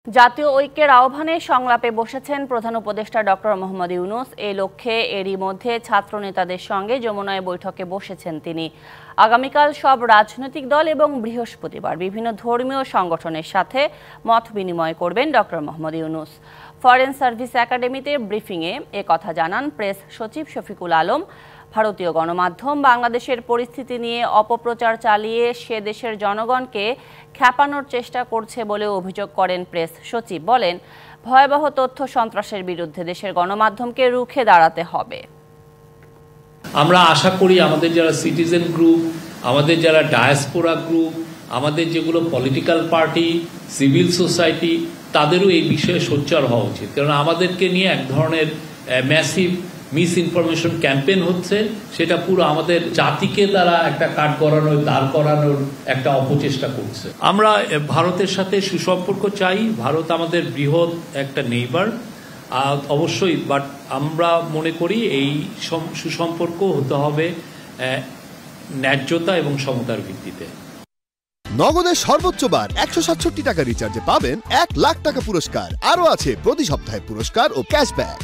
জাতীয় ঐক্যের আহ্বানে সংলাপে বসেছেন প্রধান উপদেষ্টা ডক্টর মোহাম্মদ ইউনূস। এই লক্ষ্যে এরই মধ্যে ছাত্র নেতাদের সঙ্গে যমুনায় বৈঠকে বসেছেন তিনি। আগামীকাল সব রাজনৈতিক দল এবং বৃহস্পতিবার বিভিন্ন ধর্মীয় সংগঠনের সাথে মত বিনিময় করবেন doctor Mohammad Yunus. Foreign service একাডেমিতে ব্রিফিংয়ে কথা জানান প্রেস সচিব শফিকুল আলম। ভারতীয় গণমাধ্যম বাংলাদেশের পরিস্থিতি নিয়ে অপপ্রচার চালিয়ে সে দেশের জনগণকে খ্যাপানোর চেষ্টা করছে বলে অভিযোগ করেন প্রেস সচিব। বলেন, ভয়াবহ তথ্য সন্ত্রাসের বিরুদ্ধে দেশের গণমাধ্যমকে রুখে দাঁড়াতে হবে। আমরা আশা করি আমাদের যারা সিটিজেন গ্রুপ, আমাদের যারা ডায়াসপোরা গ্রুপ, আমাদের যেগুলো পলিটিক্যাল পার্টি, সিভিল সোসাইটি, তাদেরও এই বিষয়ে সোচ্চার হওয়া উচিত। কারণ আমাদেরকে নিয়ে এক ধরনের ম্যাসিভ মিস ইনফরমেশন ক্যাম্পেইন হচ্ছে, সেটা পুরো আমাদের জাতিকে তারা একটা কাঠ গড়ানোর, দাঁড় করানোর একটা অপচেষ্টা করছে। আমরা ভারতের সাথে সুসম্পর্ক চাই। ভারত আমাদের বৃহৎ একটা নেইবার অবশ্যই, বাট আমরা মনে করি এই সুসম্পর্ক হতে হবে ন্যায্যতা এবং সমতার ভিত্তিতে। নগদের সর্বোচ্চ বার 167 টাকা রিচার্জে পাবেন 1 লাখ টাকা পুরস্কার। আরও আছে প্রতি সপ্তাহে পুরস্কার ও ক্যাশব্যাক।